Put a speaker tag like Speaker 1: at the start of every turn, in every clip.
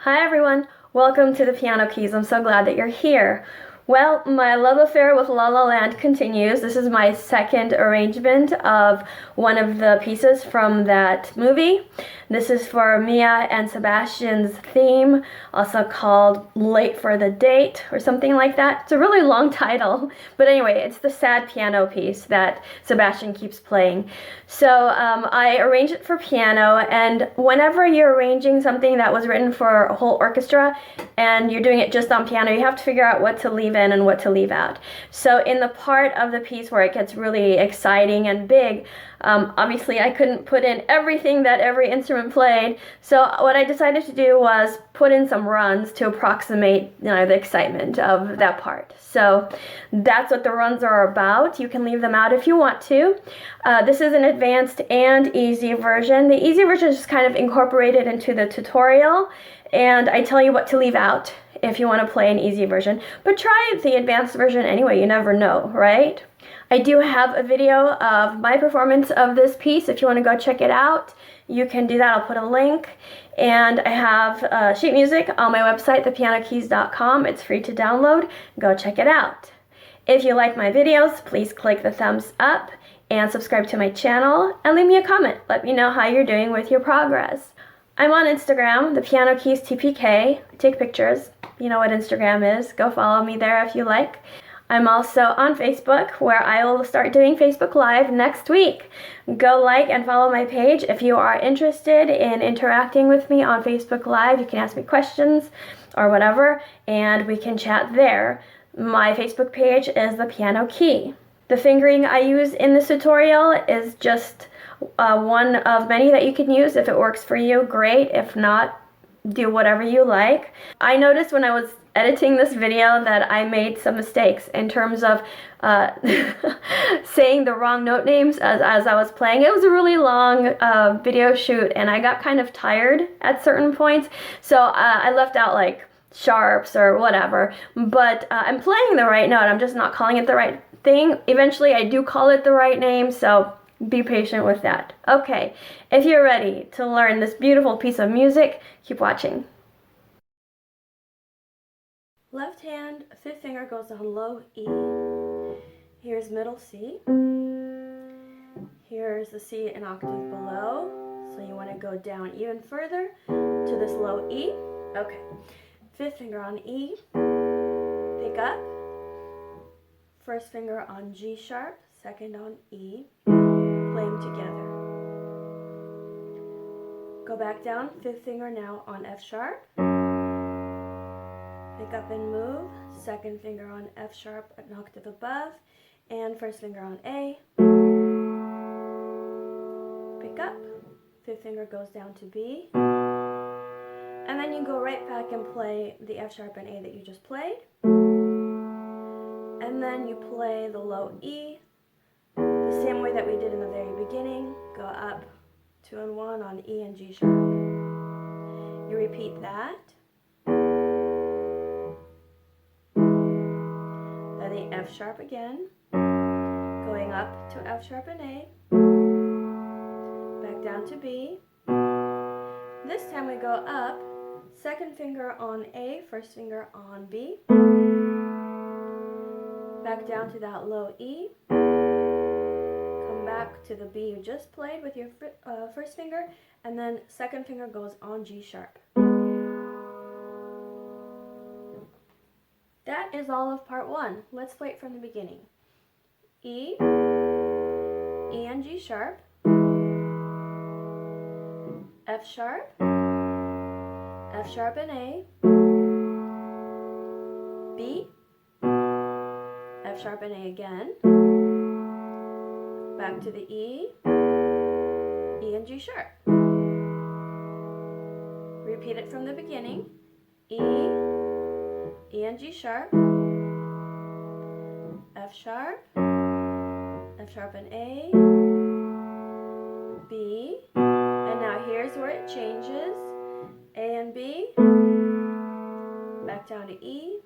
Speaker 1: Hi everyone, welcome to the Piano Keys. I'm so glad that you're here. Well, my love affair with La La Land continues. This is my second arrangement of one of the pieces from that movie. This is for Mia and Sebastian's theme, also called Late for the Date or something like that. It's a really long title, but anyway, it's the sad piano piece that Sebastian keeps playing. So I arranged it for piano, and whenever you're arranging something that was written for a whole orchestra and you're doing it just on piano, you have to figure out what to leave in and what to leave out. So in the part of the piece where it gets really exciting and big, obviously I couldn't put in everything that every instrument played, so what I decided to do was put in some runs to approximate, the excitement of that part. So that's what the runs are about. You can leave them out if you want to. This is an advanced and easy version. The easy version is just kind of incorporated into the tutorial, and I tell you what to leave out if you want to play an easy version. But try the advanced version anyway, you never know, right? I do have a video of my performance of this piece. If you want to go check it out, you can do that. I'll put a link. And I have sheet music on my website, thepianokeys.com. It's free to download. Go check it out. If you like my videos, please click the thumbs up and subscribe to my channel and leave me a comment. Let me know how you're doing with your progress. I'm on Instagram, the Piano Keys TPK. I take pictures. You know what Instagram is. Go follow me there if you like. I'm also on Facebook, where I will start doing Facebook Live next week. Go like and follow my page. If you are interested in interacting with me on Facebook Live, you can ask me questions or whatever, and we can chat there. My Facebook page is the Piano Key. The fingering I use in this tutorial is just one of many that you can use. If it works for you, great. If not, do whatever you like. I noticed when I was editing this video that I made some mistakes in terms of saying the wrong note names as I was playing. It was a really long video shoot, and I got kind of tired at certain points, so I left out like sharps or whatever, but I'm playing the right note. I'm just not calling it the right thing. Eventually I do call it the right name, so be patient with that. Okay, if you're ready to learn this beautiful piece of music, keep watching. Left hand, fifth finger goes on low E. Here's middle C. Here's the C an octave below. So you want to go down even further to this low E. Okay. Fifth finger on E. Pick up. First finger on G sharp, second on E. Play them together. Go back down, fifth finger now on F sharp. Pick up and move, second finger on F sharp, an octave above, and first finger on A. Pick up, fifth finger goes down to B, and then you go right back and play the F sharp and A that you just played, and then you play the low E, the same way that we did in the very beginning. Go up 2 and 1 on E and G sharp. You repeat that. F sharp again, going up to F sharp and A, back down to B. This time we go up, second finger on A, first finger on B, back down to that low E, come back to the B you just played with your first finger, and then second finger goes on G sharp. That is all of part 1. Let's play it from the beginning. E, E and G sharp, F sharp and A, B, F sharp and A again, back to the E, E and G sharp. Repeat it from the beginning. E and G sharp, F sharp and A, B, and now here's where it changes, A and B, back down to E,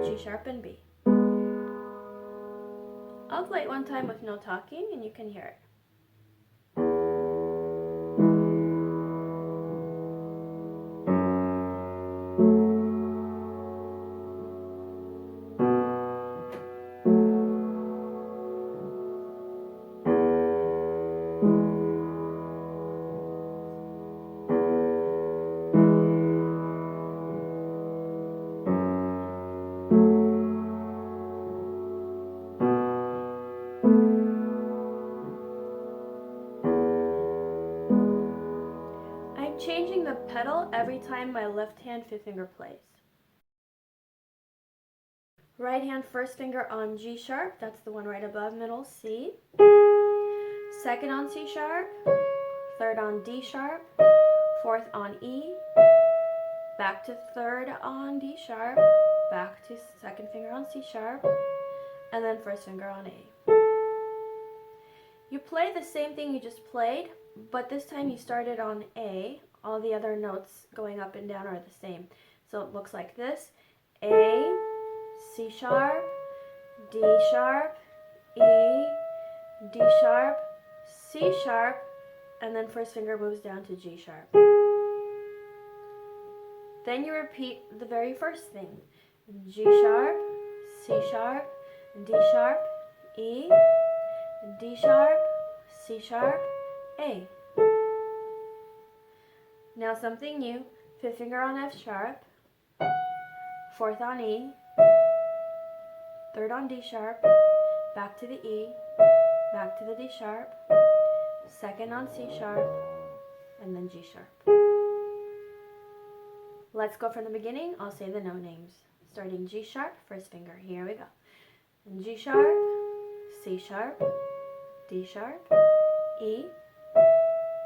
Speaker 1: G sharp and B. I'll play it one time with no talking and you can hear it. pedal every time my left hand fifth finger plays. Right hand first finger on G sharp, that's the one right above middle C. Second on C sharp, third on D sharp, fourth on E, back to third on D sharp, back to second finger on C sharp, and then first finger on A. You play the same thing you just played, but this time you started on A. All the other notes going up and down are the same. So it looks like this: A, C sharp, D sharp, E, D sharp, C sharp, and then first finger moves down to G sharp. Then you repeat the very first thing: G sharp, C sharp, D sharp, E, D sharp, C sharp, A. Now something new: fifth finger on F sharp, fourth on E, third on D sharp, back to the E, back to the D sharp, second on C sharp, and then G sharp. Let's go from the beginning. I'll say the note names. Starting G sharp, first finger. Here we go. G sharp, C sharp, D sharp, E,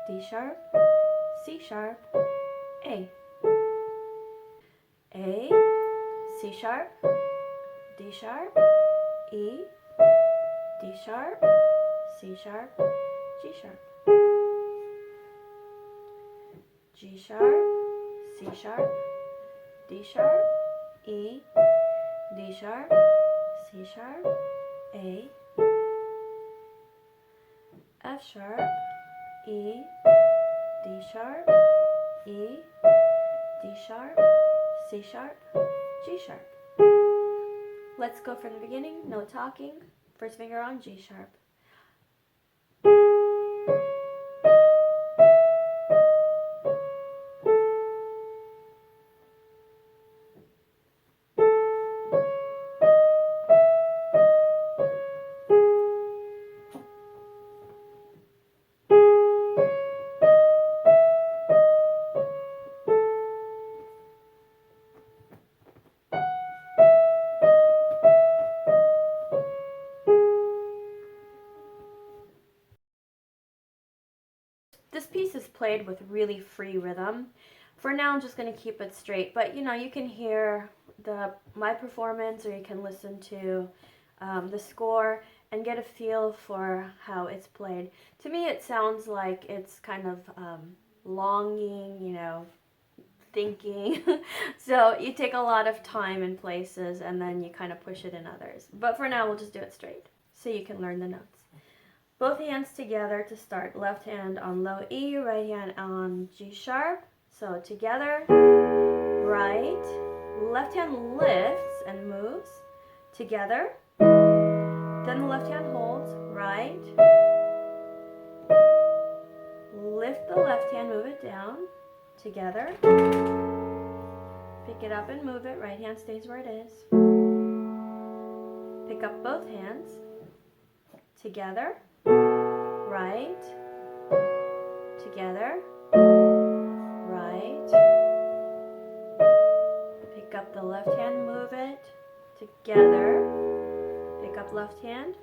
Speaker 1: D sharp, C sharp, A. A, C sharp, D sharp, E, D sharp, C sharp, G sharp. G sharp, C sharp, D sharp, E, D sharp, C sharp, A, F sharp, E, D sharp, E, D sharp, C sharp, G sharp. Let's go from the beginning, no talking. First finger on G sharp. This piece is played with really free rhythm. For now, I'm just going to keep it straight, but you can hear my performance, or you can listen to the score and get a feel for how it's played. To me, it sounds like it's kind of longing, thinking. So you take a lot of time in places and then you kind of push it in others. But for now, we'll just do it straight so you can learn the notes. Both hands together to start. Left hand on low E, right hand on G sharp. So together, right. Left hand lifts and moves. Together. Then the left hand holds, right. Lift the left hand, move it down. Together. Pick it up and move it. Right hand stays where it is. Pick up both hands. Together. Right, together, right, pick up the left hand, move it, together, pick up left hand,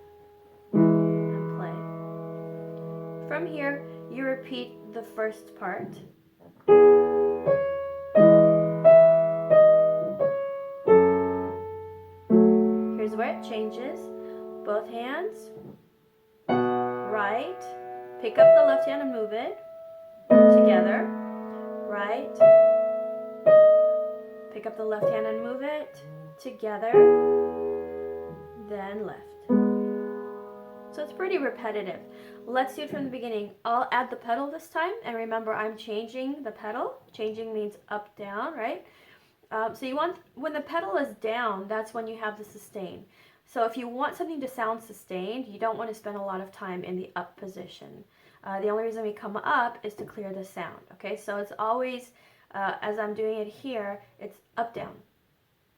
Speaker 1: and play. From here, you repeat the first part. Here's where it changes. Both hands. Right, pick up the left hand and move it, together, right, pick up the left hand and move it, together, then left. So it's pretty repetitive. Let's do it from the beginning. I'll add the pedal this time, and remember I'm changing the pedal. Changing means up, down, right? So you want, when the pedal is down, that's when you have the sustain. So if you want something to sound sustained, you don't want to spend a lot of time in the up position. The only reason we come up is to clear the sound, okay? So it's always, as I'm doing it here, it's up, down,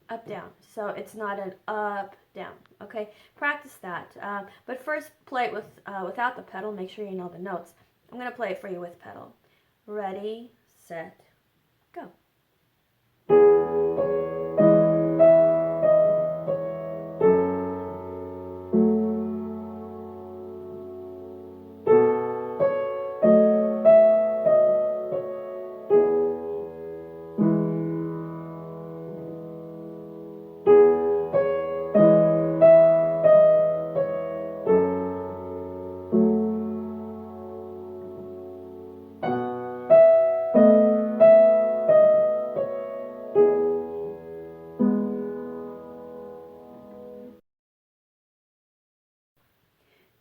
Speaker 1: up, down. So it's not an up, down, okay? Practice that. But first play it without the pedal. Make sure you know the notes. I'm going to play it for you with pedal. Ready, set, go.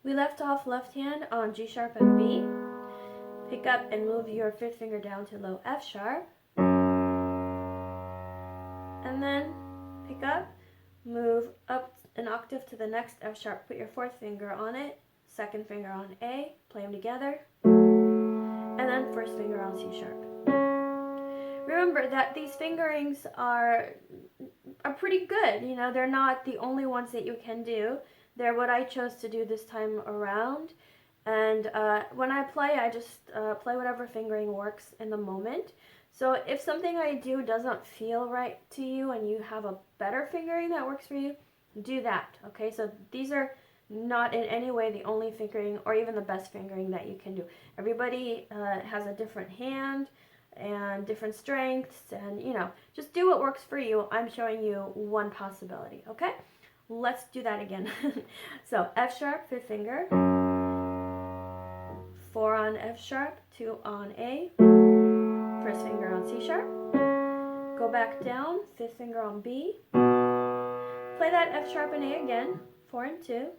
Speaker 1: We left off left hand on G sharp and B. Pick up and move your fifth finger down to low F sharp. And then pick up, move up an octave to the next F sharp, put your fourth finger on it, second finger on A, play them together, and then first finger on C sharp. Remember that these fingerings are pretty good, you know, they're not the only ones that you can do. They're what I chose to do this time around. And when I play, I just play whatever fingering works in the moment. So if something I do doesn't feel right to you and you have a better fingering that works for you, do that, okay? So these are not in any way the only fingering or even the best fingering that you can do. Everybody has a different hand and different strengths, and you know, just do what works for you. I'm showing you one possibility, okay? Let's do that again. So F sharp, fifth finger, 4 on F sharp, 2 on A, first finger on C sharp, go back down, fifth finger on B, play that F sharp and A again, 4 and 2,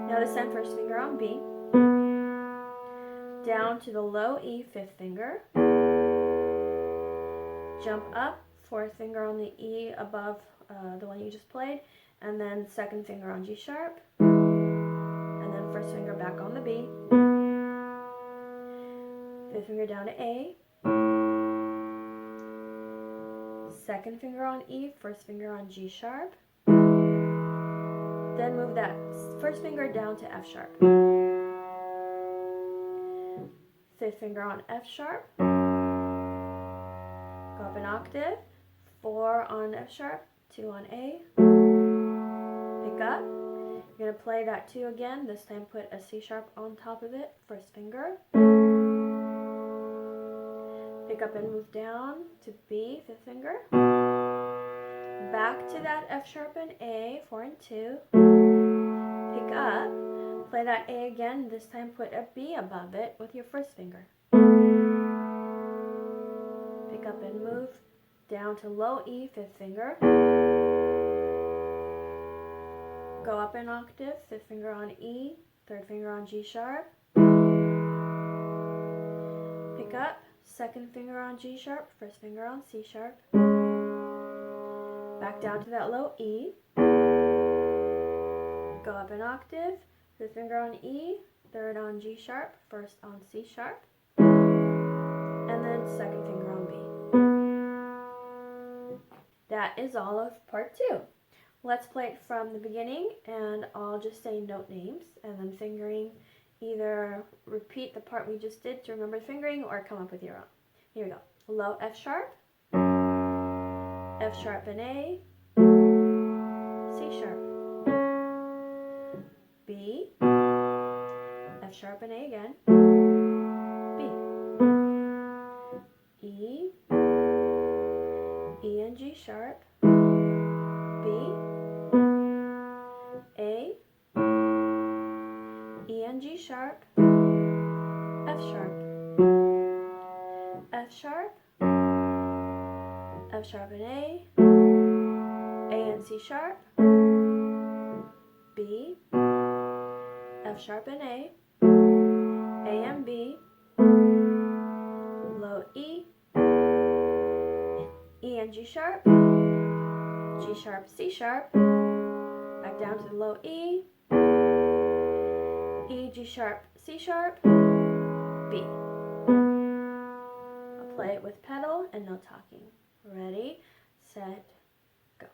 Speaker 1: now this time first finger on B, down to the low E, fifth finger, jump up, fourth finger on the E above the one you just played, and then second finger on G sharp, and then first finger back on the B, fifth finger down to A, second finger on E, first finger on G sharp, then move that first finger down to F sharp, fifth finger on F sharp, go up an octave, 4 on F sharp, 2 on A, pick up, you're going to play that 2 again, this time put a C sharp on top of it, first finger, pick up and move down to B, fifth finger, back to that F sharp and A, 4 and 2, pick up, play that A again, this time put a B above it with your first finger, pick up and move down to low E, fifth finger, go up an octave, fifth finger on E, third finger on G sharp, pick up, second finger on G sharp, first finger on C sharp, back down to that low E, go up an octave, fifth finger on E, third on G sharp, first on C sharp, and then second finger on B. That is all of part 2. Let's play it from the beginning, and I'll just say note names, and then fingering, either repeat the part we just did to remember the fingering or come up with your own. Here we go. Low F sharp, F sharp and A, C sharp, B, F sharp and A again, B, E and G sharp, B, A, E and G sharp, F sharp, F sharp, F sharp and A and C sharp, B, F sharp and A and B, low E, E and G sharp, G sharp, C sharp, back down to the low E, E, G sharp, C sharp, B. I'll play it with pedal and no talking. Ready, set, go.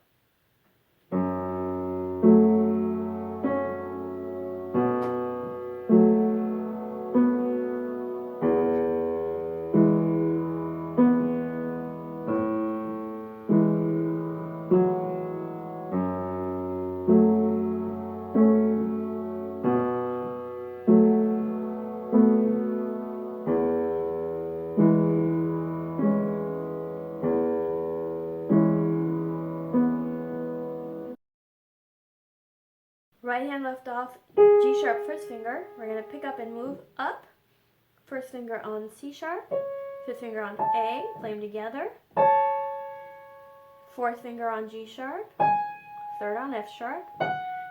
Speaker 1: right hand left off, G sharp first finger. We're going to pick up and move up. First finger on C sharp, fifth finger on A, play them together. Fourth finger on G sharp, third on F sharp.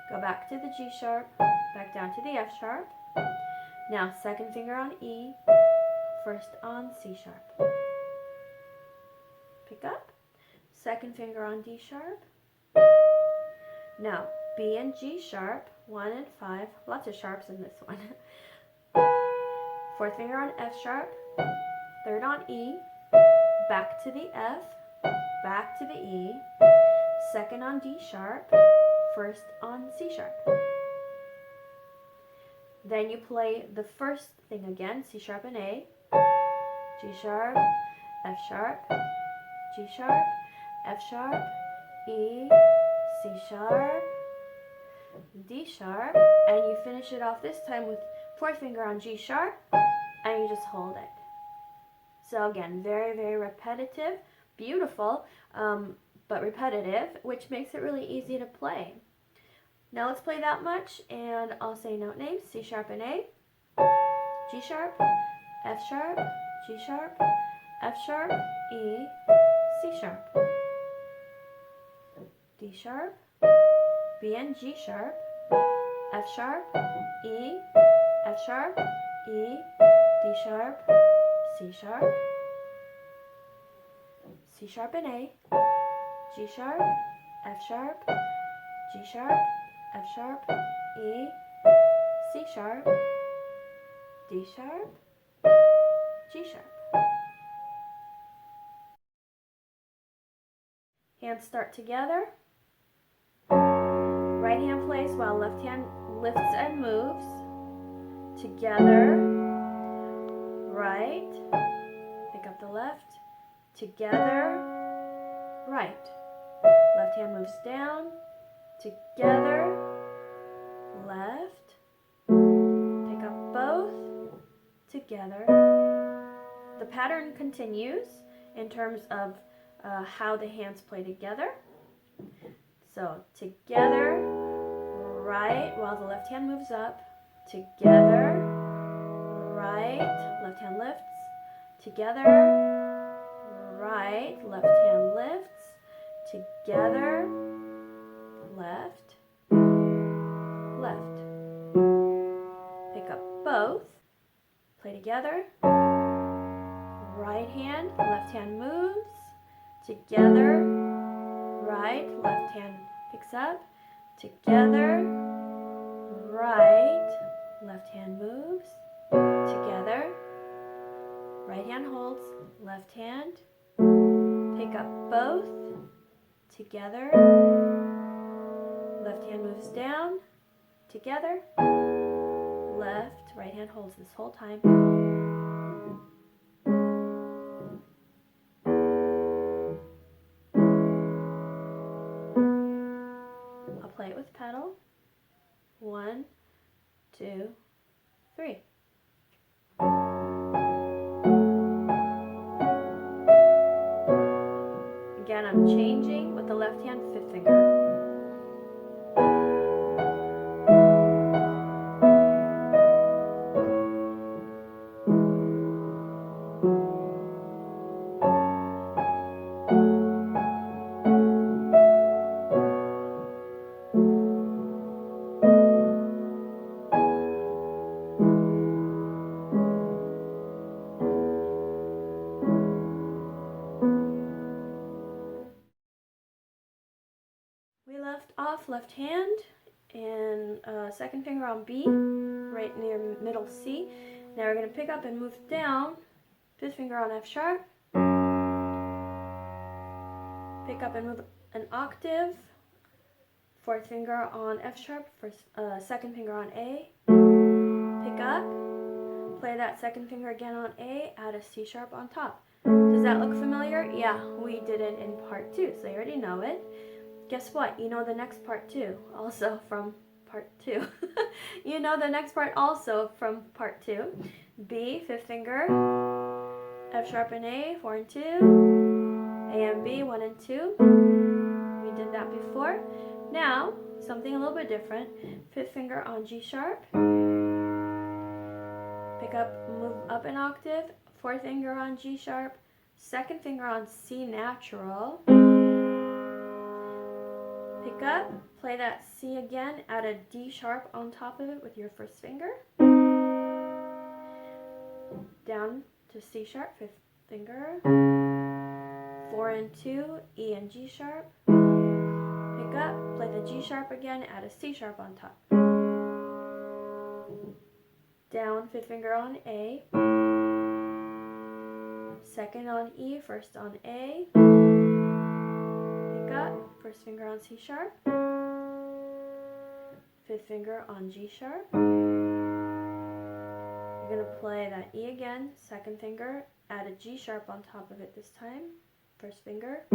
Speaker 1: Go back to the G sharp, back down to the F sharp. Now second finger on E, first on C sharp. Pick up, second finger on D sharp. Now B and G sharp, 1 and 5, lots of sharps in this one. Fourth finger on F sharp, third on E, back to the F, back to the E, second on D sharp, first on C sharp. Then you play the first thing again, C sharp and A, G sharp, F sharp, G sharp, F sharp, E, C sharp, D sharp, and you finish it off this time with fourth finger on G sharp, and you just hold it. So again, very, very repetitive, beautiful, but repetitive, which makes it really easy to play. Now let's play that much, and I'll say note names, C sharp and A, G sharp, F sharp, G sharp, F sharp, E, C sharp, D sharp, B and G sharp, F sharp, E, F sharp, E, D sharp, C sharp, C sharp and A, G sharp, F sharp, G sharp, F sharp, E, C sharp, D sharp, G sharp. Hands start together. Right hand plays while left hand lifts and moves. Together, right, pick up the left, together, right. Left hand moves down, together, left, pick up both, together. The pattern continues in terms of how the hands play together. So together, right, while the left hand moves up, together, right, left hand lifts, together, right, left hand lifts, together, left, left. Pick up both, play together, right hand, left hand moves, together, right, left hand picks up, together, right, left hand moves, together, right hand holds, left hand, pick up both, together, left hand moves down, together, left, right hand holds this whole time. I'll play it with pedal. 1, 2, 3. Again, I'm changing with the left hand, fifth finger. We left off left hand and second finger on B, right near middle C. Now we're going to pick up and move down, fifth finger on F sharp, pick up and move an octave, fourth finger on F sharp, second finger on A, pick up, play that second finger again on A, add a C sharp on top. Does that look familiar? Yeah, we did it in part 2, so you already know it. Guess what? You know the next part too, also from part 2. You know the next part also from part 2. B, fifth finger, F sharp and A, 4 and 2, A and B, 1 and 2. We did that before. Now, something a little bit different. Fifth finger on G sharp. Pick up, move up an octave. Fourth finger on G sharp. Second finger on C natural. Pick up, play that C again, add a D sharp on top of it with your first finger. Down to C sharp, fifth finger. 4 and 2, E and G sharp. Pick up, play the G sharp again, add a C sharp on top. Down, fifth finger on A. Second on E, first on A. Pick up, first finger on C sharp. Fifth finger on G sharp. You're going to play that E again, second finger, add a G sharp on top of it this time. First finger.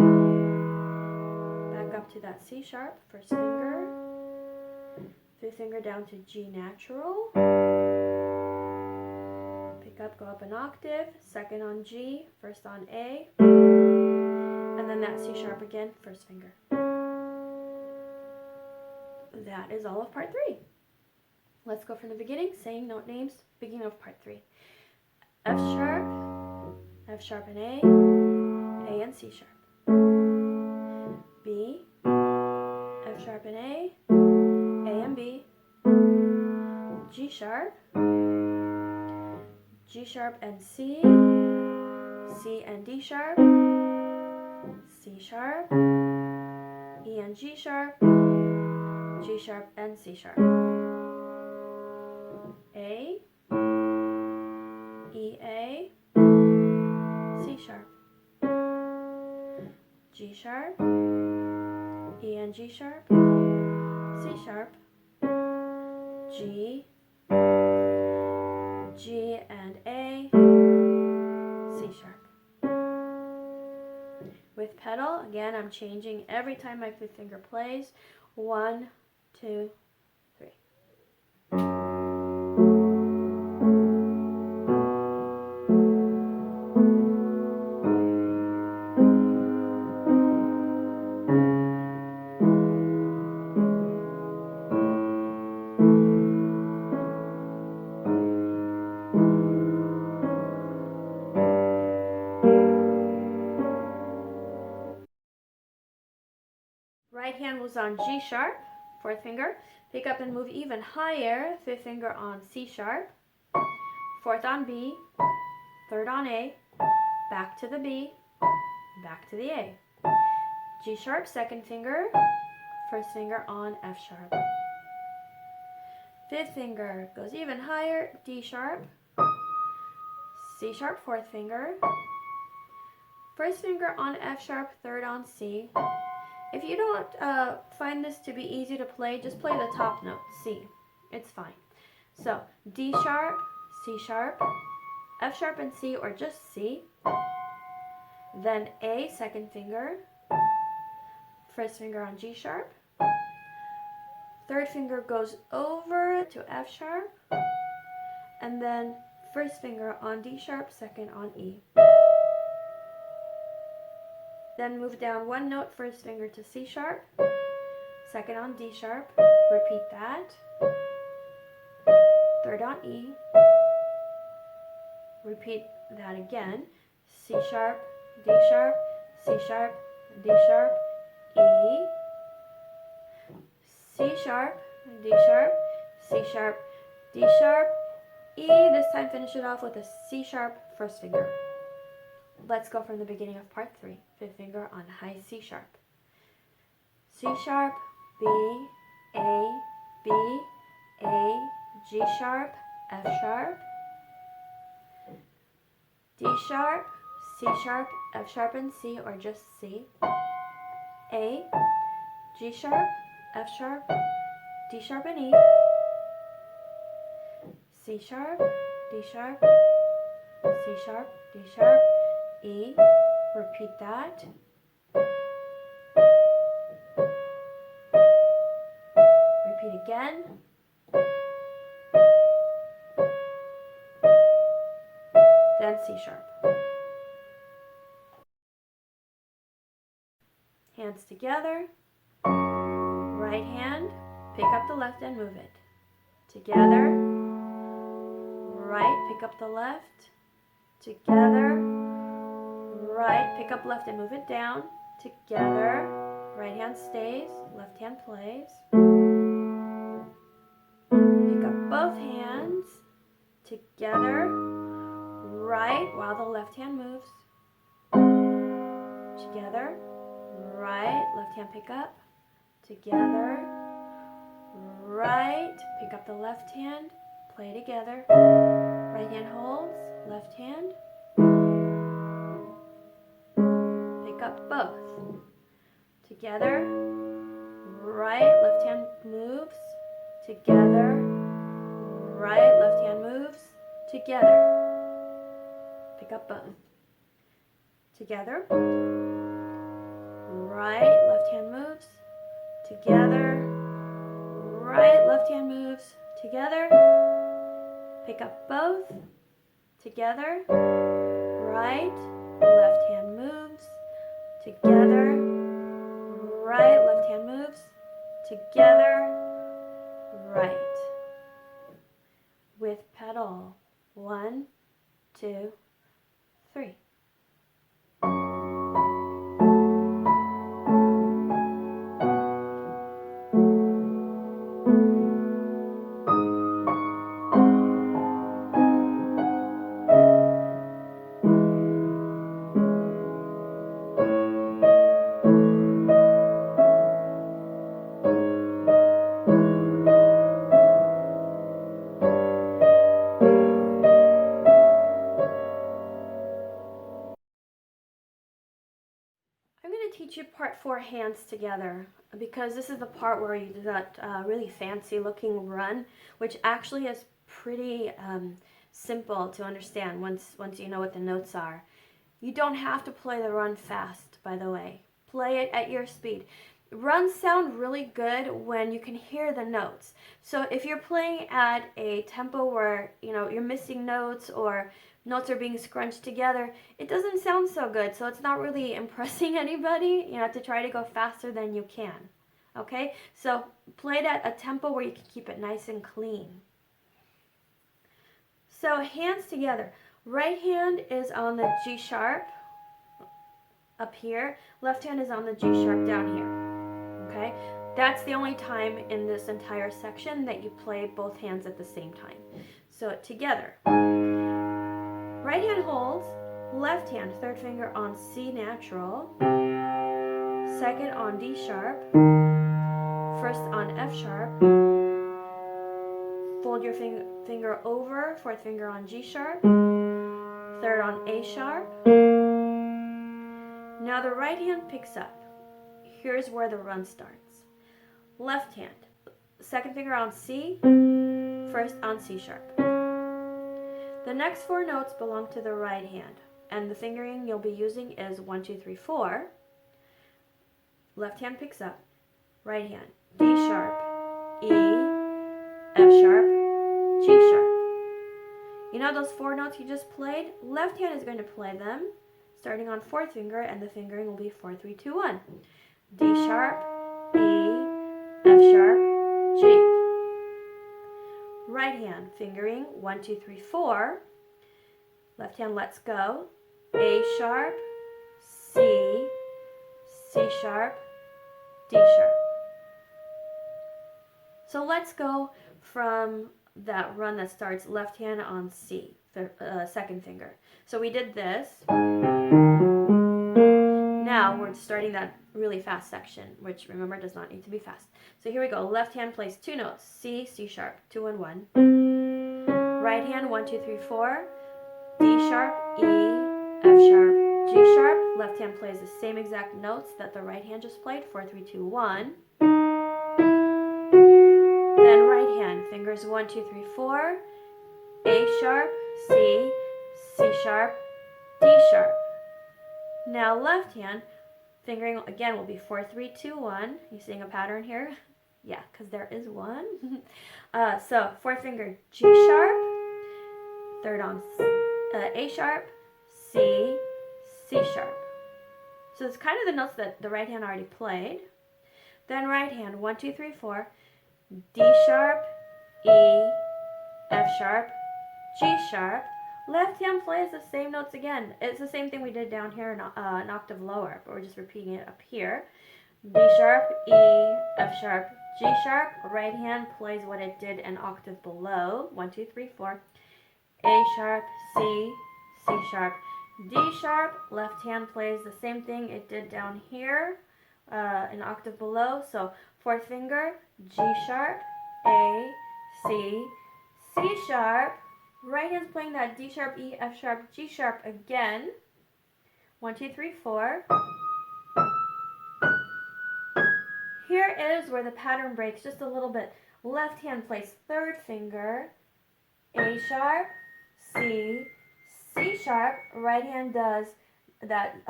Speaker 1: Back up to that C sharp, first finger. Fifth finger down to G natural. Pick up, go up an octave, second on G, first on A. And then that C sharp again, first finger. That is all of part 3. Let's go from the beginning, saying note names, beginning of part 3. F sharp and A and C sharp. B, F sharp and A and B. G sharp and C, C and D sharp, C sharp, E and G sharp, G sharp and C sharp. A, E, A, C sharp, G sharp, E and G sharp, C sharp, G, G and A, C sharp. With pedal, again, I'm changing every time my fifth finger plays. 1, 2, 3. Right hand was on G sharp, fourth finger. Pick up and move even higher, fifth finger on C sharp, fourth on B, third on A, back to the B, back to the A. G sharp, second finger, first finger on F sharp. Fifth finger goes even higher, D sharp, C sharp, fourth finger, first finger on F sharp, third on C. If you don't find this to be easy to play, just play the top note, C. It's fine. So D sharp, C sharp, F sharp and C, or just C. Then A, second finger, first finger on G sharp. Third finger goes over to F sharp. And then first finger on D sharp, second on E. Then move down one note, first finger to C sharp, second on D sharp, repeat that, third on E, repeat that again, C sharp, D sharp, C sharp, D sharp, E, C sharp, D sharp, C sharp, D sharp, E. This time finish it off with a C sharp first finger. Let's go from the beginning of part 3. Fifth finger on high C sharp. C sharp, B, A, B, A, G sharp, F sharp, D sharp, C sharp, F sharp and C, or just C, A, G sharp, F sharp, D sharp and E, C sharp, D sharp, C sharp, D sharp, E, repeat that, repeat again, then C sharp. Hands together, right hand, pick up the left and move it. Together, right, pick up the left. Together, right, pick up left and move it down. Together, right hand stays, left hand plays. Pick up both hands. Together, right, while the left hand moves. Together, right, left hand pick up. Together, right, pick up the left hand, play together. Right hand holds, left hand. Pick up both. Together, right, left hand moves. Together, right, left hand moves. Together. Pick up both. Together, right, left hand moves. Together, right, left hand moves. Together. Pick up both. Together. Right, left hand moves. Together. Right, left hand moves. Together. Right. With pedal. 1, 2, 3. I'm going to teach you part 4, hands together, because this is the part where you do that really fancy looking run, which actually is pretty simple to understand once you know what the notes are. You don't have to play the run fast, by the way. Play it at your speed. Runs sound really good when you can hear the notes. So if you're playing at a tempo where you're missing notes or notes are being scrunched together, it doesn't sound so good. So it's not really impressing anybody. You have to try to go faster than you can. Okay? So play it at a tempo where you can keep it nice and clean. So hands together. Right hand is on the G sharp up here. Left hand is on the G sharp down here. Okay? That's the only time in this entire section that you play both hands at the same time. So together. Right hand holds, left hand, third finger on C natural, second on D sharp, first on F sharp, fold your finger over, fourth finger on G sharp, third on A sharp. Now the right hand picks up. Here's where the run starts. Left hand, second finger on C, first on C sharp. The next 4 notes belong to the right hand, and the fingering you'll be using is 1, 2, 3, 4. Left hand picks up. Right hand, D sharp, E, F sharp, G sharp. You know those 4 notes you just played? Left hand is going to play them, starting on 4th finger, and the fingering will be 4, 3, 2, 1. D sharp, E, F sharp, G. Right hand fingering 1, 2, 3, 4. Left hand lets go. A sharp, C, C sharp, D sharp. So let's go from that run that starts left hand on C, second finger. So we did this. Now we're starting that really fast section, which remember does not need to be fast. So here we go. Left hand plays 2 notes, C, C sharp, 2 and 1. Right hand 1, 2, 3, 4. D sharp, E, F sharp, G sharp. Left hand plays the same exact notes that the right hand just played, 4, 3, 2, 1. Then right hand, fingers 1, 2, 3, 4. A sharp, C, C sharp, D sharp. Now left hand, fingering again will be 4, 3, 2, 1. You seeing a pattern here? Yeah, because there is one. So 4th finger G sharp, third on A sharp, C, C sharp. So it's kind of the notes that the right hand already played. Then right hand 1, 2, 3, 4. D sharp, E, F sharp, G sharp. Left hand plays the same notes again. It's the same thing we did down here, an octave lower, but we're just repeating it up here. D sharp, E, F sharp, G sharp. Right hand plays what it did an octave below. 1, 2, 3, 4. A sharp, C, C sharp, D sharp. Left hand plays the same thing it did down here, an octave below. So fourth finger, G sharp, A, C, C sharp. Right hand's playing that D sharp, E, F sharp, G sharp again. 1, 2, 3, 4. Here is where the pattern breaks just a little bit. Left hand plays third finger, A sharp, C, C sharp. Right hand does that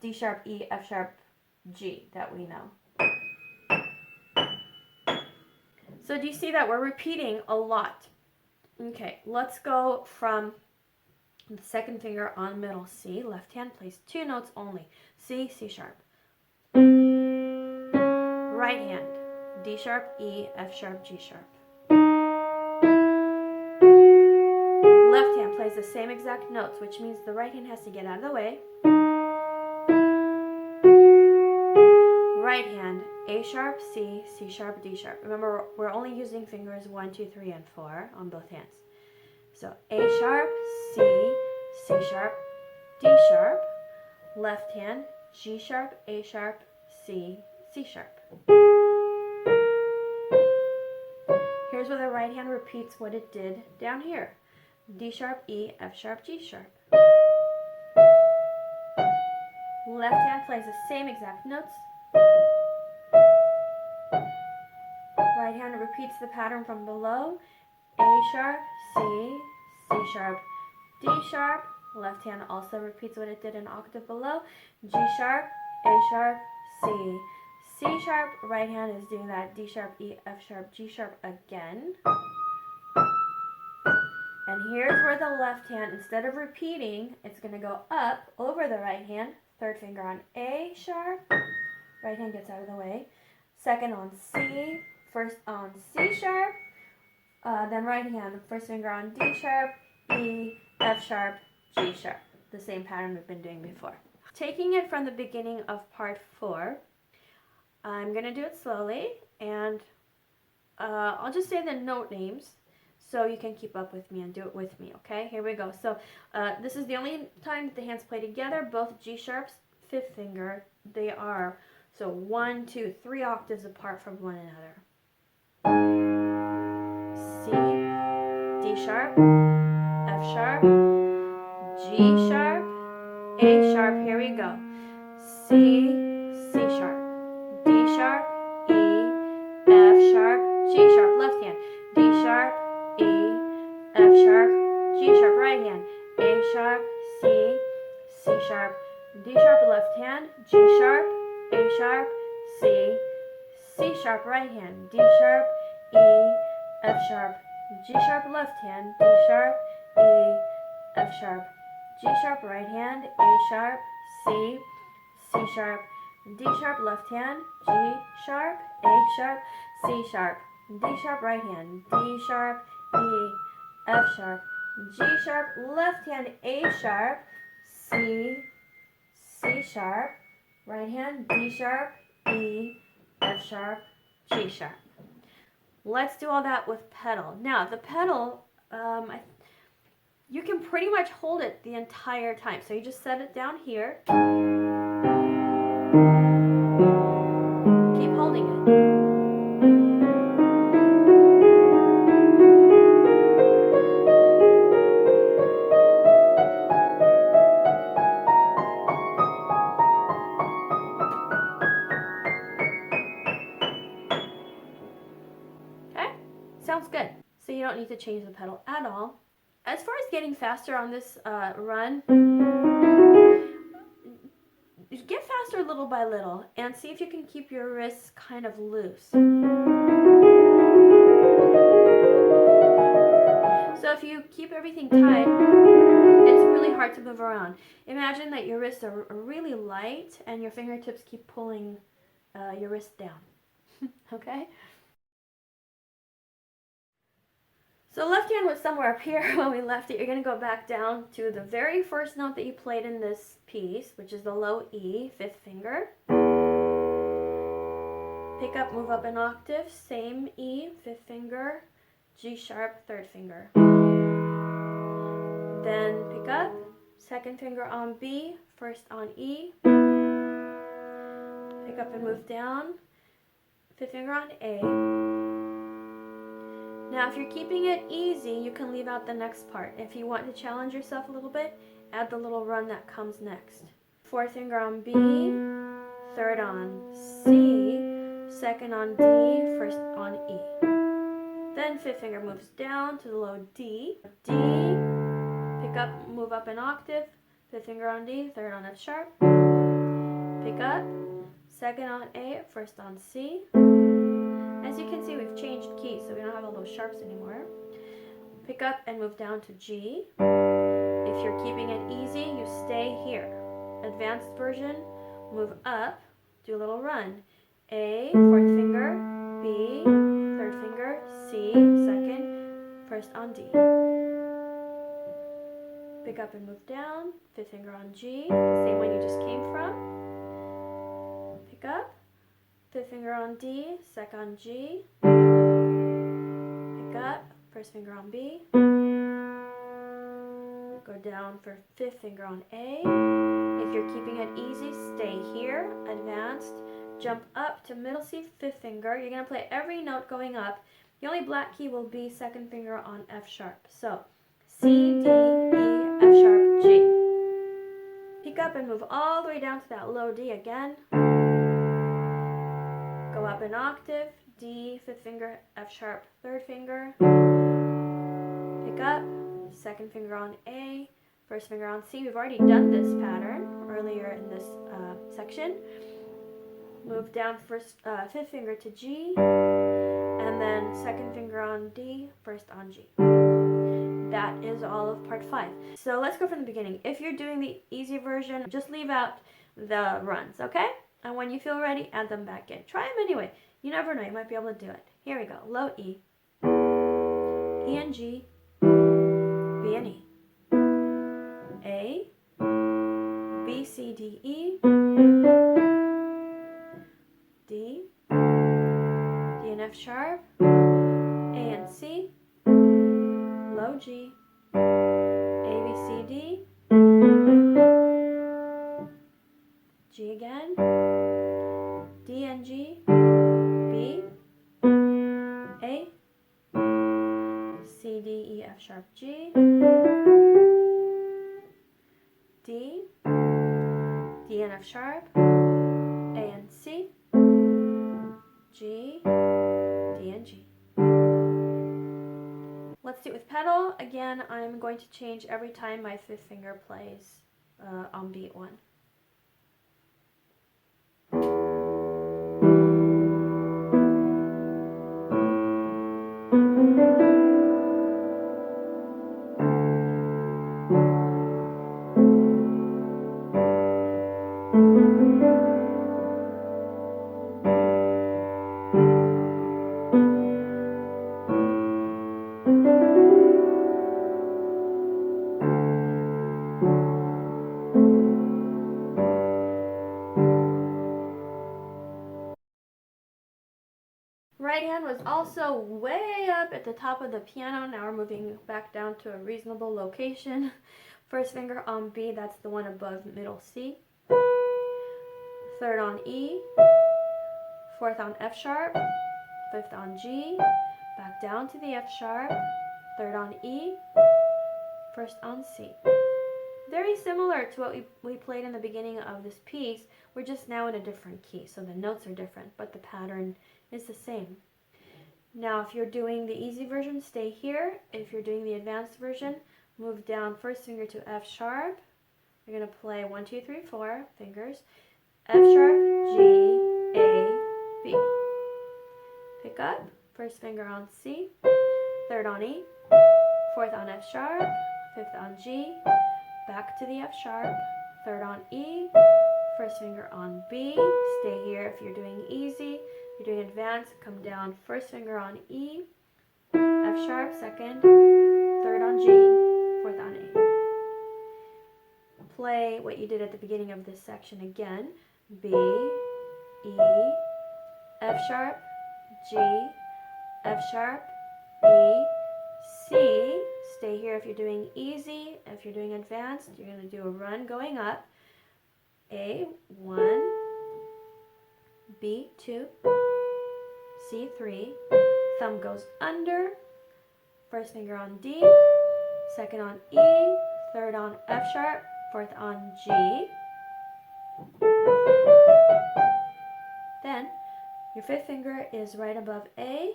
Speaker 1: D sharp, E, F sharp, G that we know. So do you see that we're repeating a lot? Okay, let's go from the second finger on middle C. Left hand plays 2 notes only. C, C sharp. Right hand, D sharp, E, F sharp, G sharp. Left hand plays the same exact notes, which means the right hand has to get out of the way. Right hand, A sharp, C, C sharp, D sharp. Remember, we're only using fingers 1, 2, 3, and 4 on both hands. So A sharp, C, C sharp, D sharp. Left hand, G sharp, A sharp, C, C sharp. Here's where the right hand repeats what it did down here. D sharp, E, F sharp, G sharp. Left hand plays the same exact notes. Right hand repeats the pattern from below. A sharp, C, C sharp, D sharp. Left hand also repeats what it did an octave below. G sharp, A sharp, C, C sharp. Right hand is doing that D sharp, E, F sharp, G sharp again. And here's where the left hand, instead of repeating, it's going to go up over the right hand. Third finger on A sharp. Right hand gets out of the way. Second on C. First on C sharp. Then right hand, first finger on D sharp, E, F sharp, G sharp. The same pattern we've been doing before. Taking it from the beginning of part 4, I'm going to do it slowly, and I'll just say the note names so you can keep up with me and do it with me, okay? Here we go. So this is the only time that the hands play together, both G sharps, 5th finger. They are, so 1, 2, 3 octaves apart from one another. C, D sharp, F sharp, G sharp, A sharp. Here we go. C, C sharp, D sharp, E, F sharp, G sharp. Left hand, D sharp, E, F sharp, G sharp. Right hand, A sharp, C, C sharp, D sharp. Left hand, G sharp, A sharp, C, C sharp. Right hand, D sharp, E, F sharp, G sharp. Left hand, D sharp, E, F sharp, G sharp. Right hand, A sharp, C, C sharp, D sharp. Left hand, G sharp, A sharp, C sharp, D sharp. Right hand, D sharp, E, F sharp, G sharp. Left hand, A sharp, C, C sharp. Right hand, D sharp, E, F sharp, G sharp. Let's do all that with pedal. Now, the pedal, you can pretty much hold it the entire time. So you just set it down here. Keep holding it. Okay? Sounds good. So you don't need to change the pedal at all. As far as getting faster on this run, get faster little by little and see if you can keep your wrists kind of loose. So if you keep everything tight, it's really hard to move around. Imagine that your wrists are really light and your fingertips keep pulling your wrist down. Okay? So left hand was somewhere up here when we left it. You're going to go back down to the very first note that you played in this piece, which is the low E, 5th finger. Pick up, move up an octave, same E, 5th finger, G sharp, 3rd finger. Then pick up, 2nd finger on B, 1st on E. Pick up and move down, 5th finger on A. Now if you're keeping it easy, you can leave out the next part. If you want to challenge yourself a little bit, add the little run that comes next. 4th finger on B, 3rd on C, 2nd on D, 1st on E. Then 5th finger moves down to the low D. D, pick up, move up an octave, 5th finger on D, 3rd on F sharp. Pick up, 2nd on A, 1st on C. As you can see, we've changed keys, so we don't have all those sharps anymore. Pick up and move down to G. If you're keeping it easy, you stay here. Advanced version, move up, do a little run. A, 4th finger, B, 3rd finger, C, 2nd, 1st on D. Pick up and move down, 5th finger on G, the same one you just came from. Pick up, 5th finger on D, 2nd on G. Pick up, 1st finger on B. Go down for 5th finger on A. If you're keeping it easy, stay here. Advanced, jump up to middle C, 5th finger. You're going to play every note going up. The only black key will be 2nd finger on F sharp. So C, D, E, F sharp, G. Pick up and move all the way down to that low D again. Go up an octave, D, 5th finger, F sharp, 3rd finger. Pick up, 2nd finger on A, 1st finger on C. We've already done this pattern earlier in this section. Move down 5th finger to G, and then 2nd finger on D, 1st on G. That is all of part 5. So let's go from the beginning. If you're doing the easy version, just leave out the runs, okay? And when you feel ready, add them back in. Try them anyway. You never know, you might be able to do it. Here we go. Low E, E and G, B and E, A, B, C, D, E, D, D and F sharp, A and C, low G, A, B, C, D, G again, D and G, B, A, C, D, E, F sharp, G, D, D and F sharp, A and C, G, D and G. Let's do it with pedal. Again, I'm going to change every time my 5th finger plays on beat 1. Right hand was also way up at the top of the piano. Now we're moving back down to a reasonable location. 1st finger on B, that's the one above middle C. 3rd on E, 4th on F sharp, 5th on G, back down to the F sharp, 3rd on E, 1st on C. Very similar to what we played in the beginning of this piece. We're just now in a different key, so the notes are different, but the pattern is the same. Now if you're doing the easy version, stay here. If you're doing the advanced version, move down 1st finger to F sharp. You're going to play 1, 2, 3, 4 fingers. F sharp, G, A, B. Pick up, 1st finger on C, 3rd on E, 4th on F sharp, 5th on G, back to the F sharp, 3rd on E, 1st finger on B. Stay here if you're doing easy. If you're doing advanced, come down 1st finger on E, F sharp, second, third on G, fourth on A. Play what you did at the beginning of this section again. B, E, F sharp, G, F sharp, E, C. Stay here if you're doing easy. If you're doing advanced, you're going to do a run going up. A, 1, B, 2, C, 3. Thumb goes under. First finger on D, second on E, third on F sharp, fourth on G. Then your fifth finger is right above A,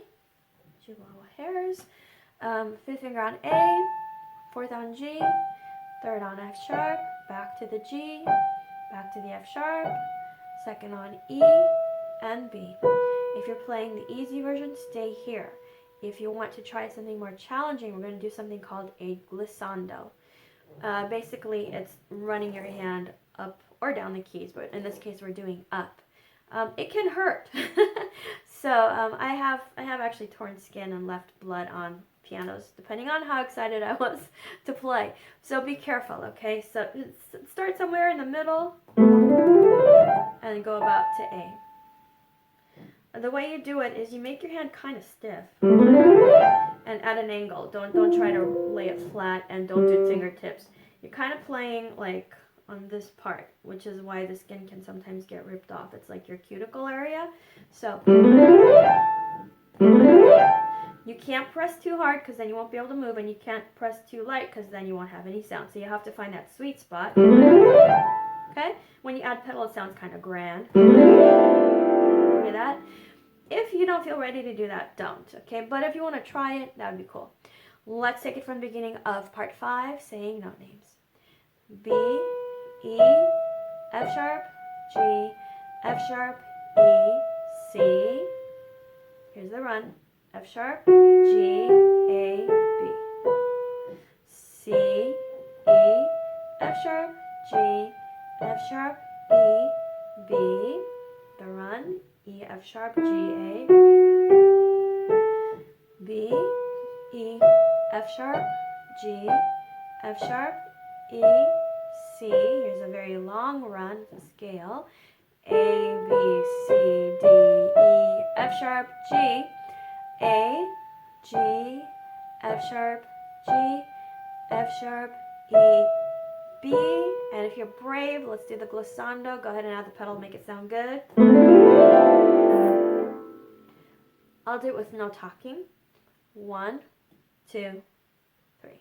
Speaker 1: Chihuahua hairs. Fifth finger on A, fourth on G, third on F sharp, back to the G, back to the F sharp, second on E and B. If you're playing the easy version, stay here. If you want to try something more challenging, we're going to do something called a glissando. Basically, it's running your hand up or down the keys, but in this case, we're doing up. It can hurt. So I have actually torn skin and left blood on pianos, depending on how excited I was to play. So be careful, okay? So start somewhere in the middle and go about to A. The way you do it is you make your hand kind of stiff and at an angle. Don't try to lay it flat, and don't do fingertips. You're kind of playing like on this part, which is why the skin can sometimes get ripped off. It's like your cuticle area. So you can't press too hard because then you won't be able to move, and you can't press too light because then you won't have any sound. So you have to find that sweet spot. Okay? When you add pedal, it sounds kind of grand. Hear that? If you don't feel ready to do that, don't. Okay? But if you want to try it, that would be cool. Let's take it from the beginning of part 5, saying note names. B, E, F sharp, G, F sharp, E, C. Here's the run. F sharp, G, A, B. C, E, F sharp, G, F sharp, E, B. The run. E, F sharp, G, A. B, E, F sharp, G, F sharp, E, C. Here's a very long run, scale. A, B, C, D, E, F sharp, G. A, G, F sharp, G, F sharp, E, B. And if you're brave, let's do the glissando. Go ahead and add the pedal, make it sound good. I'll do it with no talking. 1, 2, 3.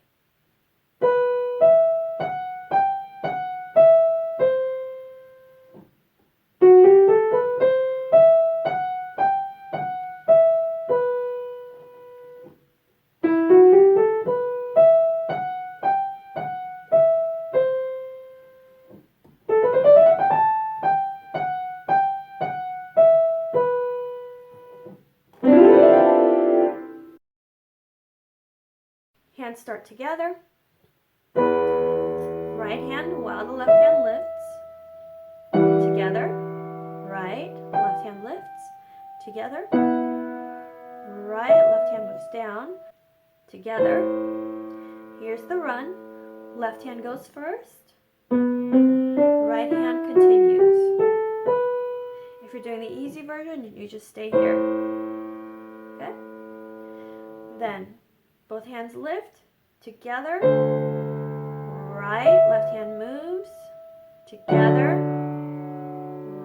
Speaker 1: Hands start together. Right hand while the left hand lifts. Together. Right. Left hand lifts. Together. Right. Left hand moves down. Together. Here's the run. Left hand goes first. Right hand continues. If you're doing the easy version, you just stay here. Okay? Then both hands lift, together, right, left hand moves, together,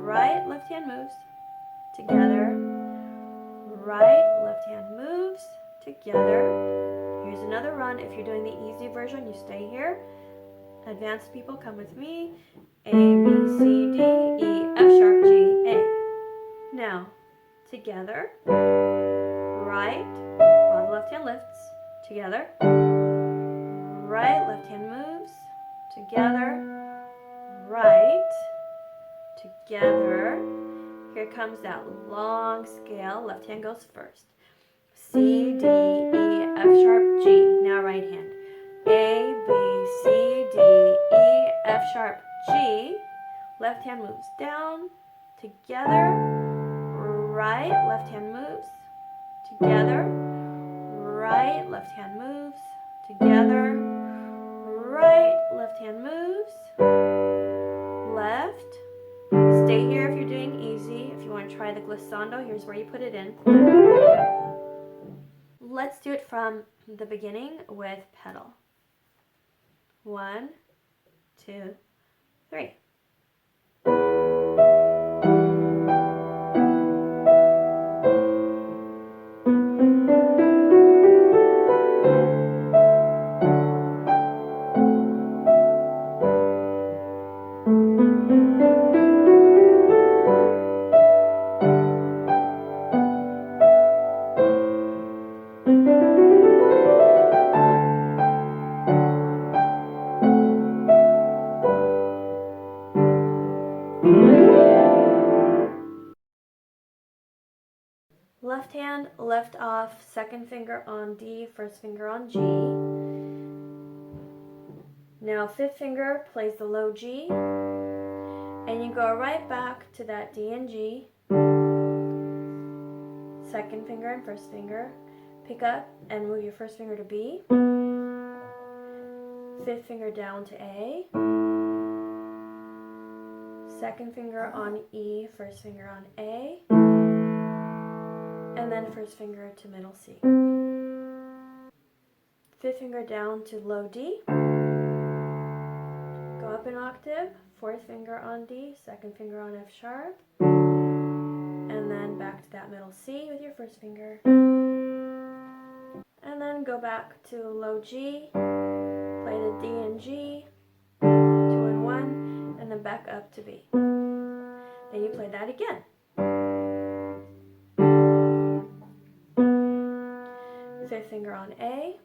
Speaker 1: right, left hand moves, together, right, left hand moves, together. Here's another run. If you're doing the easy version, you stay here. Advanced people, come with me. A, B, C, D, E, F sharp, G, A. Now, together, right, while the left hand lifts, together, right, left hand moves, together, right, together. Here comes that long scale. Left hand goes first. C, D, E, F sharp, G. Now right hand. A, B, C, D, E, F sharp, G. Left hand moves down, together, right, left hand moves, together, right, right, left hand moves, together, right, left hand moves, left. Stay here if you're doing easy. If you want to try the glissando, here's where you put it in. Let's do it from the beginning with pedal. 1, 2, 3. Left hand, left off, second finger on D, first finger on G. Now fifth finger plays the low G, and you go right back to that D and G. Second finger and first finger. Pick up and move your first finger to B. Fifth finger down to A. Second finger on E, first finger on A. And then first finger to middle C. Fifth finger down to low D. Go up an octave, fourth finger on D, second finger on F sharp. And then back to that middle C with your first finger. And then go back to low G, play the D and G, 2 and 1, and then back up to B. Then you play that again. Fifth finger on A.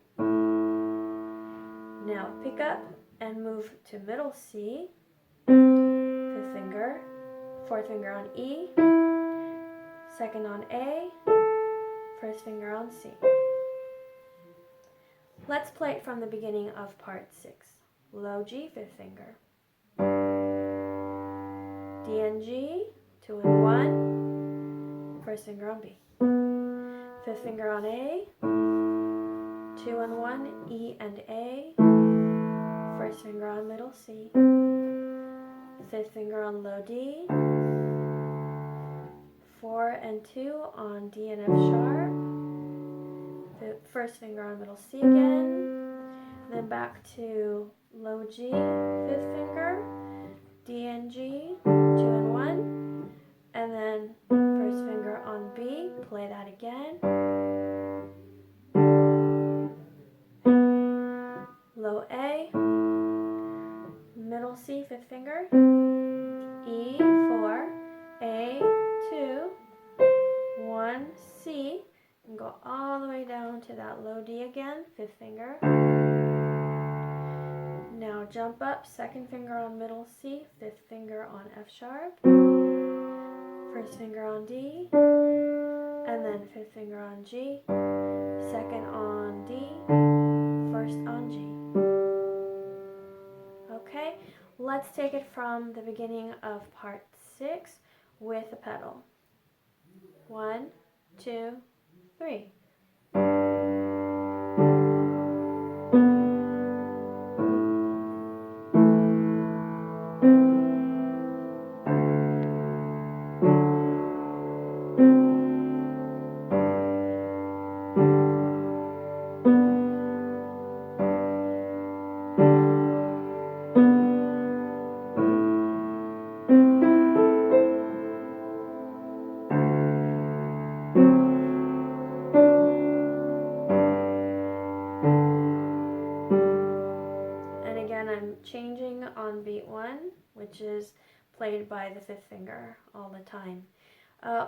Speaker 1: Now pick up and move to middle C. Fifth finger. Fourth finger on E. Second on A. First finger on C. Let's play it from the beginning of part 6. Low G, fifth finger. D and G, 2 and 1. First finger on B. Fifth finger on A. 2 and 1, E and A. First finger on middle C. Fifth finger on low D. 4 and 2 on D and F sharp. First finger on middle C again. Then back to low G, fifth finger. D and G, 2 and 1. And then first finger on B. Play that again. Low A, middle C, fifth finger, E, 4, A, 2, 1, C, and go all the way down to that low D again, fifth finger. Now jump up, second finger on middle C, fifth finger on F sharp, first finger on D, and then fifth finger on G, second on D, first on G. Okay, let's take it from the beginning of part 6 with a pedal. 1, 2, 3. I'm changing on beat 1, which is played by the fifth finger all the time.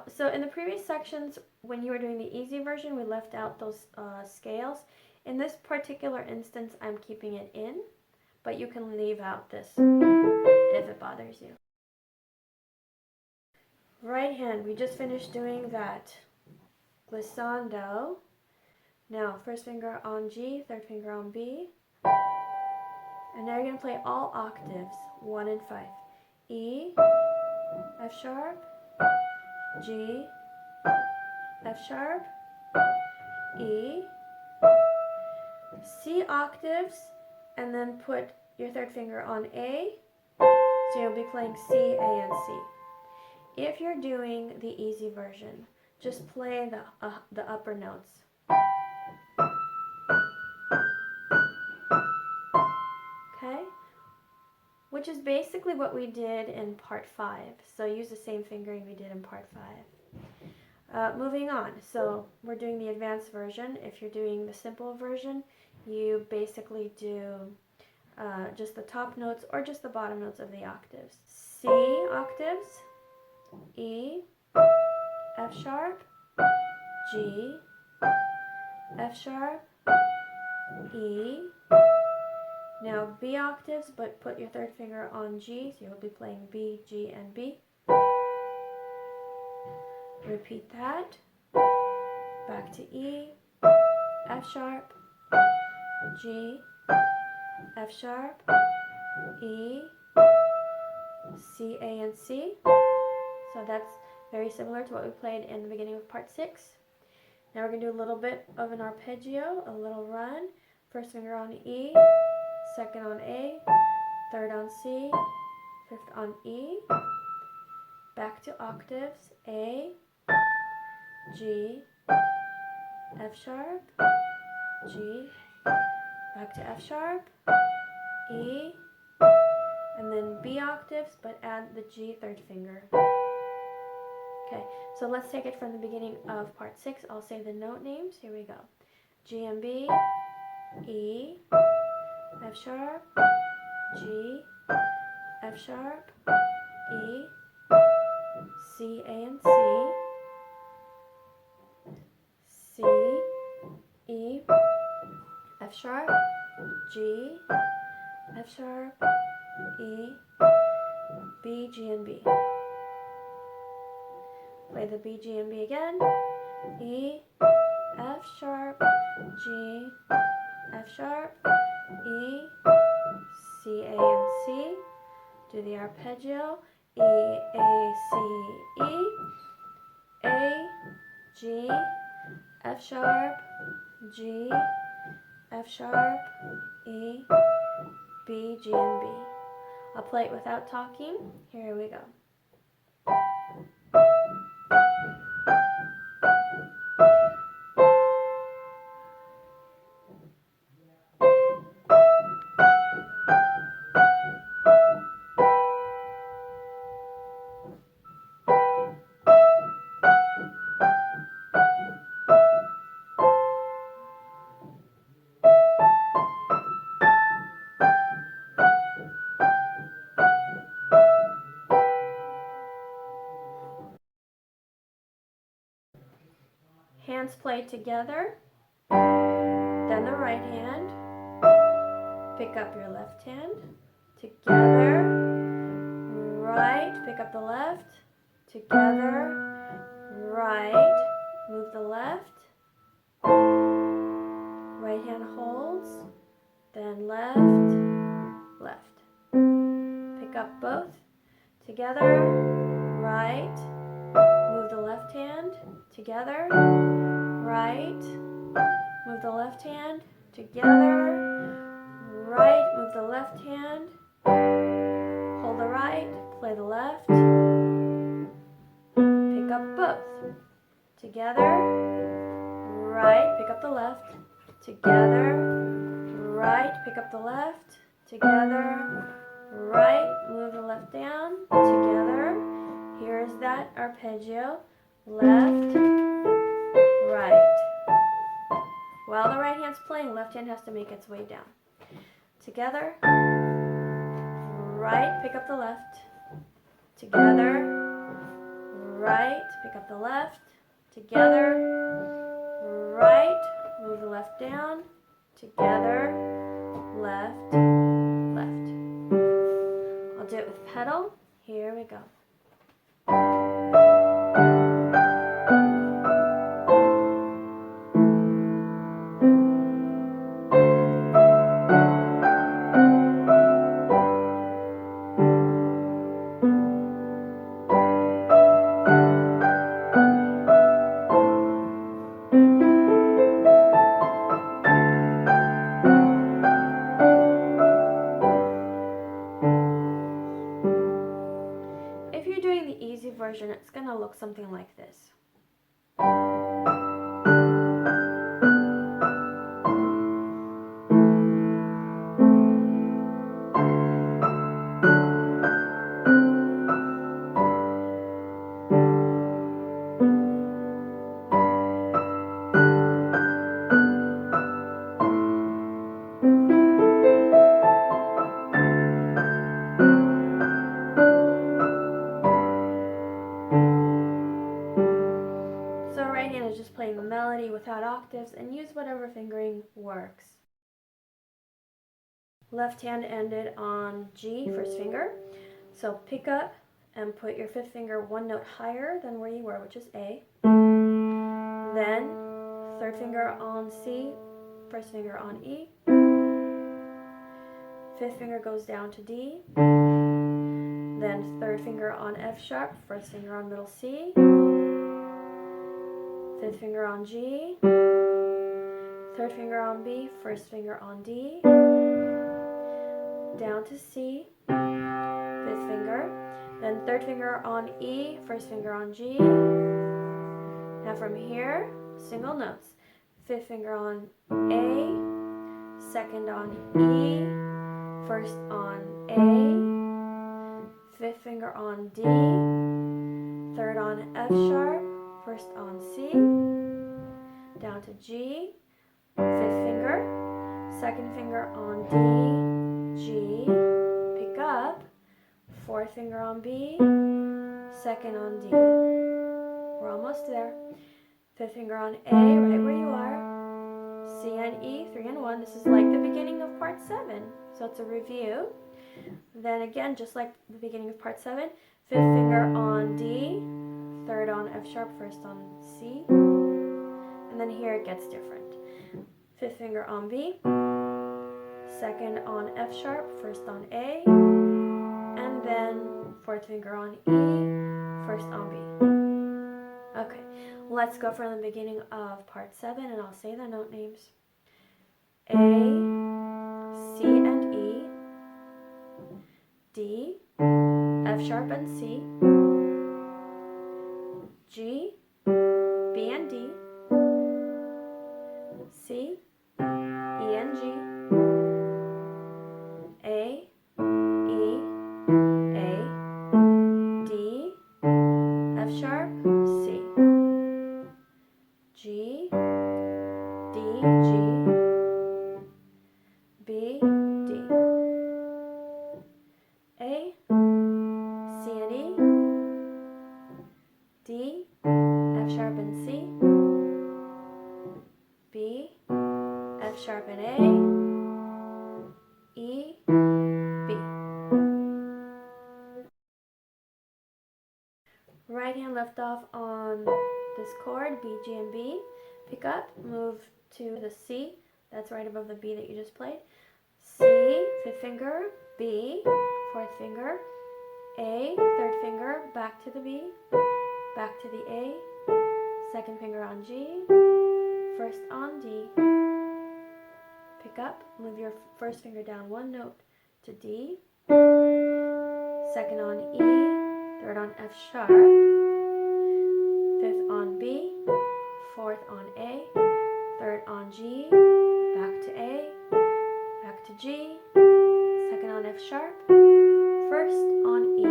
Speaker 1: So in the previous sections, when you were doing the easy version, we left out those scales. In this particular instance, I'm keeping it in, but you can leave out this if it bothers you. Right hand, we just finished doing that glissando. Now, first finger on G, third finger on B. And now you're going to play all octaves, 1 and 5. E, F sharp, G, F sharp, E, C octaves, and then put your third finger on A, so you'll be playing C, A, and C. If you're doing the easy version, just play the upper notes. Okay? Which is basically what we did in part 5. So use the same fingering we did in part 5. Moving on, so we're doing the advanced version. If you're doing the simple version, you basically do just the top notes or just the bottom notes of the octaves. C octaves, E, F sharp, G, F sharp, E. Now B octaves, but put your third finger on G, so you'll be playing B, G, and B. Repeat that. Back to E, F sharp, G, F sharp, E, C, A, and C. So that's very similar to what we played in the beginning of part 6. Now we're going to do a little bit of an arpeggio, a little run. First finger on E, second on A, third on C, fifth on E. Back to octaves, A, G, F sharp, G, back to F sharp, E, and then B octaves, but add the G third finger. Okay, so let's take it from the beginning of part 6. I'll say the note names. Here we go. G and B, E, F sharp, G, F sharp, E, C, A, and C, C, E, F sharp, G, F sharp, E, B, G, and B. Play the B, G, and B again. E, F sharp, G, F sharp, E, C, A, and C. Do the arpeggio. E, A, C, E, A, G, F sharp, G, F sharp, E, B, G, and B. I'll play it without talking. Here we go. Hands play together, then the right hand, pick up your left hand, together, right, pick up the left, together, right, move the left, right hand holds, then left, left. Pick up both, together, right, move the left hand, together, right, move the left hand, together, right, move the left hand, hold the right, play the left, pick up both, together, right, pick up the left, together, right, pick up the left, together, right, move the left down, together. Here's that arpeggio, left, right. While the right hand's playing, left hand has to make its way down. Together, right, pick up the left, together, right, pick up the left, together, right, move the left down, together, left, left. I'll do it with pedal. Here we go. something like this. Playing the melody without octaves, and use whatever fingering works. Left hand ended on G, first finger. So pick up and put your fifth finger one note higher than where you were, which is A. Then third finger on C, first finger on E. Fifth finger goes down to D. Then third finger on F sharp, first finger on middle C. Fifth finger on G, third finger on B, first finger on D, down to C, fifth finger, then third finger on E, first finger on G. Now from here, single notes. Fifth finger on A, second on E, first on A, fifth finger on D, third on F sharp, first on C, down to G, fifth finger, second finger on D, G, pick up, fourth finger on B, second on D. We're almost there. Fifth finger on A, right where you are. C and E, 3 and 1. This is like the beginning of part 7. So it's a review. Then again, just like the beginning of part 7, fifth finger on D, third on F sharp, first on C, and then here it gets different. Fifth finger on B, second on F sharp, first on A, and then fourth finger on E, first on B. Okay, let's go from the beginning of part 7, and I'll say the note names. A, C and E, D, F sharp and C, G, B and D, C, E and G, A, E, A, D, F sharp, C, G, D, G, B, D, A, C and E, D, F sharp and C, B, F sharp and A, E, B. Right hand left off on this chord, B, G, and B. Pick up, move to the C, that's right above the B that you just played. C, fifth finger, B, fourth finger, A, third finger, back to the B, back to the A, second finger on G, first on D. Pick up, move your first finger down one note to D, second on E, third on F sharp, fifth on B, fourth on A, third on G, back to A, back to G, second on F sharp, first on E,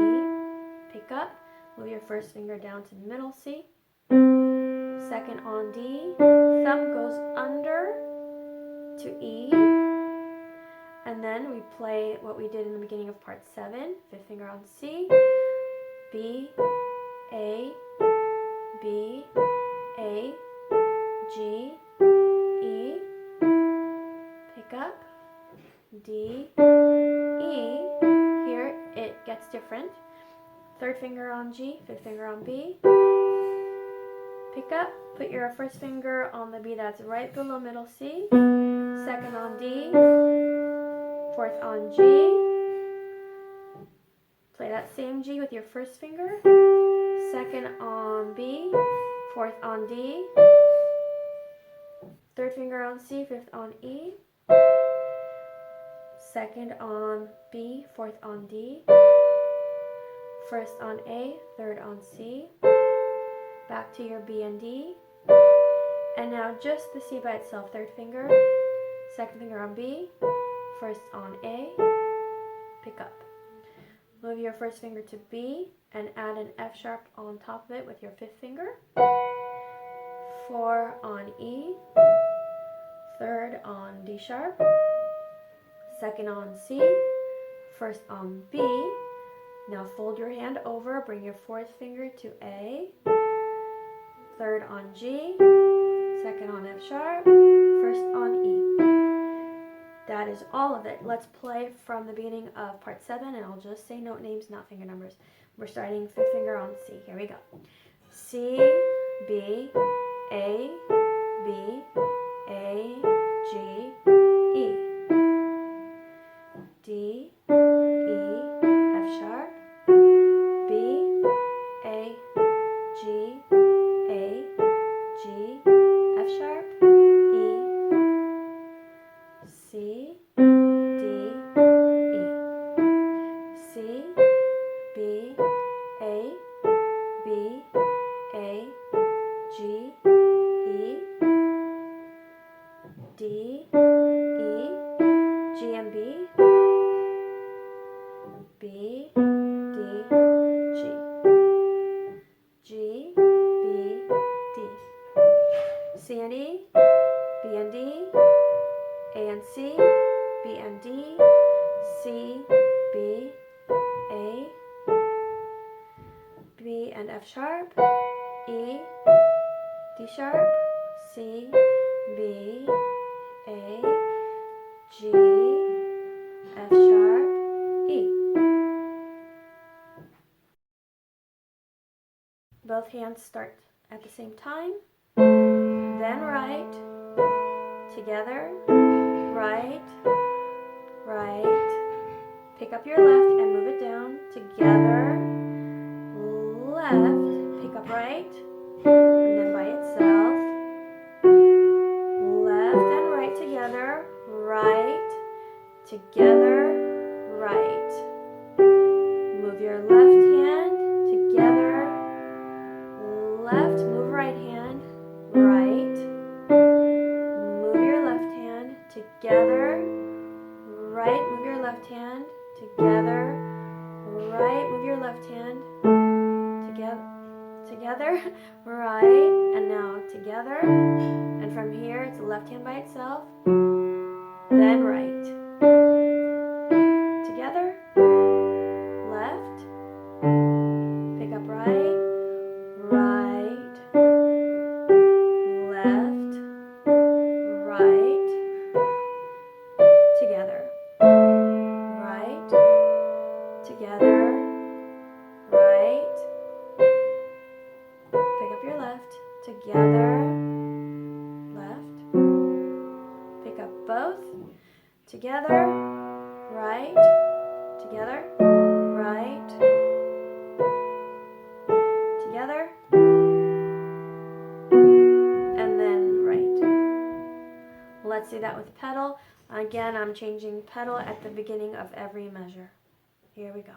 Speaker 1: pick up, move your first finger down to the middle C, second on D, thumb goes under to E, and then we play what we did in the beginning of part 7, fifth finger on C, B, A, B, A, G, E, pick up, D, E, here it gets different, third finger on G, fifth finger on B, pick up, put your first finger on the B that's right below middle C, second on D, fourth on G, play that same G with your first finger, second on B, fourth on D, third finger on C, fifth on E, second on B, fourth on D, first on A, third on C, back to your B and D. And now just the C by itself, third finger, second finger on B, first on A, pick up. Move your first finger to B and add an F sharp on top of it with your fifth finger. 4 on E, third on D sharp, second on C, first on B. Now fold your hand over, bring your fourth finger to A, third on G, second on F sharp, first on E. That is all of it. Let's play from the beginning of part 7, and I'll just say note names, not finger numbers. We're starting fifth finger on C. Here we go. C, B, A, B, A, G, E, D, E, F sharp, B, A, G, A, G, F sharp, E, C, D, E, C, B, A, B, A, G, E, D, E, G and B, B, D, G, G, B, D, C and E, B and D, A and C, B and D, C, B, A, B and F sharp, E, D sharp, C, B, A, G, F sharp, E. Both hands start at the same time, then right, together, right, right, pick up your left and move it down, together, left, pick up right, and then by itself, left and right together, right, together, right. Move your left hand, together, left, move right hand, right, move your left hand, together, right, move your left hand, together, right, move your left hand, together, right, and now together, and from here it's the left hand by itself, then right, together, left, pick up right, right, left, right, together, right, together, right, pick up your left, together, left, pick up both, together, right, together, right, together, and then right. Let's do that with pedal. Again, I'm changing pedal at the beginning of every measure. Here we go.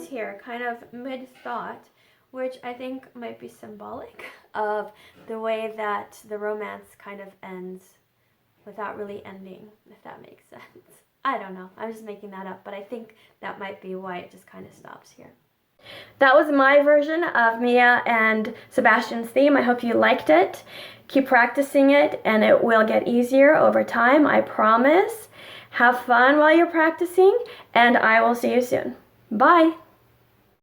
Speaker 1: Here, kind of mid-thought, which I think might be symbolic of the way that the romance kind of ends without really ending, if that makes sense. I don't know, I'm just making that up, but I think that might be why it just kind of stops here. That was my version of Mia and Sebastian's theme. I hope you liked it. Keep practicing it, and it will get easier over time, I promise. Have fun while you're practicing, and I will see you soon. Bye!